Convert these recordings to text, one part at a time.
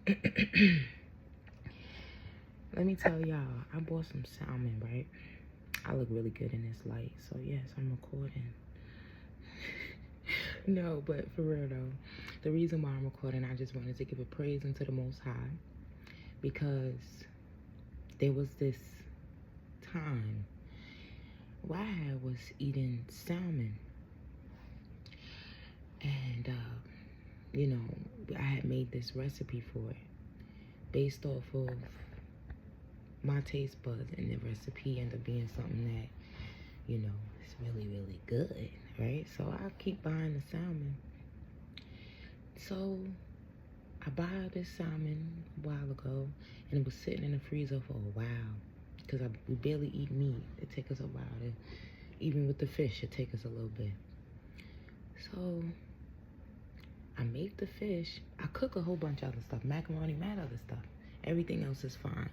Let me tell y'all, I bought some salmon, right? I look really good in this light, so yes, I'm recording. No, but for real though, the reason why I'm recording, I just wanted to give a praise unto the Most High, because there was this time where I was eating salmon, and you know, I had made this recipe for it based off of my taste buds, and the recipe ended up being something that, you know, it's really, really good, right? So I keep buying the salmon. So I bought this salmon a while ago, and it was sitting in the freezer for a while, because we barely eat meat. It takes us a while to, even with the fish, it takes us a little bit. So I make the fish. I cook a whole bunch of other stuff, macaroni, mad other stuff. Everything else is fine.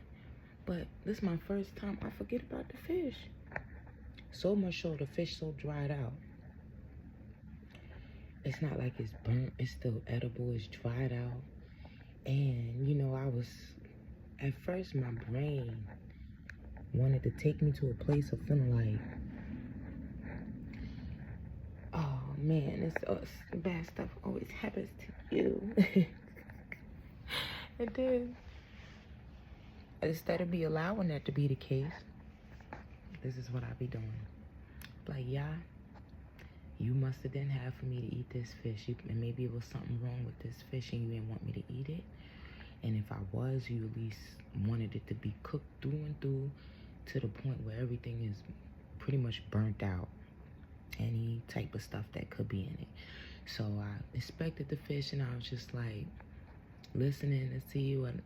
But this is my first time I forget about the fish. So much so, the fish so dried out. It's not like it's burnt. It's still edible. It's dried out. And, you know, at first my brain wanted to take me to a place of feeling like, oh man, it's bad stuff always happens to you. It did. Instead of me allowing that to be the case, this is what I be doing. Like, yeah, you must have didn't have for me to eat this fish. And maybe it was something wrong with this fish and you didn't want me to eat it. And if I was, you at least wanted it to be cooked through and through to the point where everything is pretty much burnt out. Any type of stuff that could be in it. So I inspected the fish and I was just like listening to see what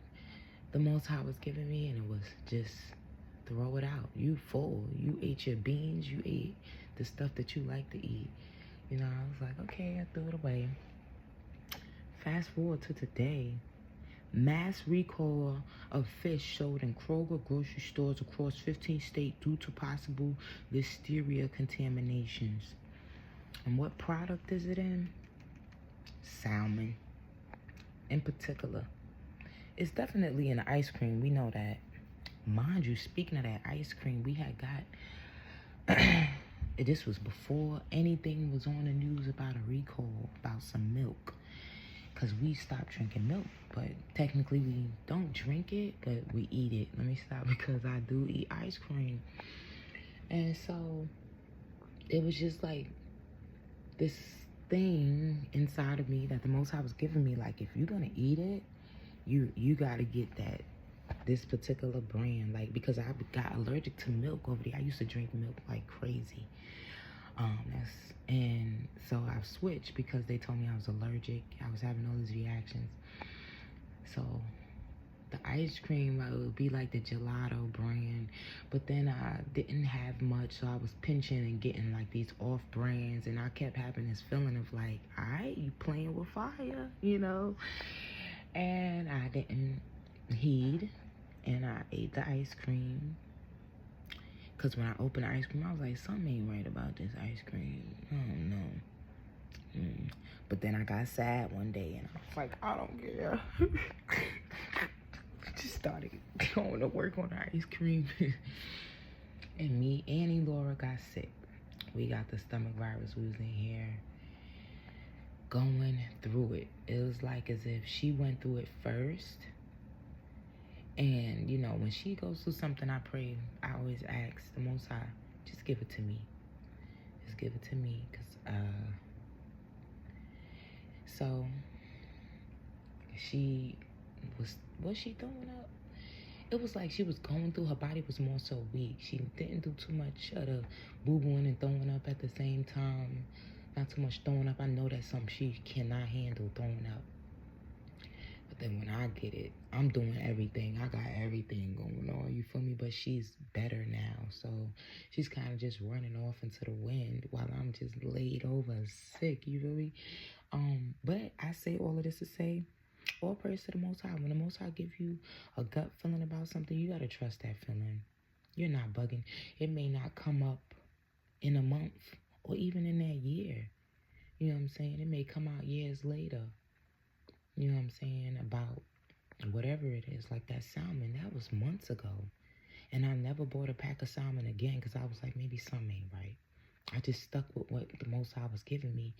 the Most High was giving me, and it was just throw it out. You full. You ate your beans. You ate the stuff that you like to eat. You know, I was like, okay, I threw it away. Fast forward to today. Mass recall of fish showed in Kroger grocery stores across 15 states due to possible listeria contaminations. And what product is it in? Salmon, in particular. It's definitely in ice cream. We know that. Mind you, speaking of that ice cream, we had got... this was before anything was on the news about a recall about some milk. Because we stopped drinking milk. But technically we don't drink it, but we eat it. Let me stop, because I do eat ice cream. And so it was just like this thing inside of me that the Most High was giving me. Like, if you're going to eat it, you got to get this particular brand. Like, because I got allergic to milk over there. I used to drink milk like crazy. And so I've switched because they told me I was allergic. I was having all these reactions. So the ice cream, it would be like the gelato brand, but then I didn't have much, so I was pinching and getting like these off brands, and I kept having this feeling of like, all right, you playing with fire, you know? And I didn't heed, and I ate the ice cream. Because when I opened the ice cream, I was like, something ain't right about this ice cream. I don't know. But then I got sad one day, and I was like, I don't care. Just started going to work on the ice cream. And me, Annie, Laura got sick. We got the stomach virus. We was in here going through it. It was like as if she went through it first. And, you know, when she goes through something, I pray, I always ask the Most High, just give it to me. Just give it to me. So, she was she throwing up? It was like she was going through, her body was more so weak. She didn't do too much of the boo-booing and throwing up at the same time. Not too much throwing up. I know that's something she cannot handle, throwing up. But then when I get it, I'm doing everything. I got everything going on, you feel me? But she's better now. So she's kind of just running off into the wind while I'm just laid over sick, you feel me? But I say all of this to say, all praise to the Most High. When the Most High give you a gut feeling about something, you got to trust that feeling. You're not bugging. It may not come up in a month or even in that year. You know what I'm saying? It may come out years later. You know what I'm saying? About whatever it is, like that salmon, that was months ago. And I never bought a pack of salmon again because I was like, maybe something ain't right. I just stuck with what the Most High was giving me.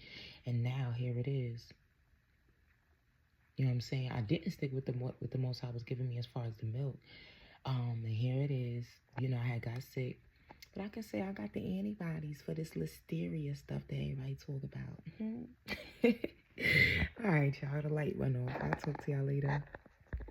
And now here it is. You know what I'm saying? I didn't stick with what the Most High was giving me as far as the milk. And here it is. You know, I had got sick. But I can say I got the antibodies for this listeria stuff that everybody talk about. All right, y'all. The light went off. I'll talk to y'all later.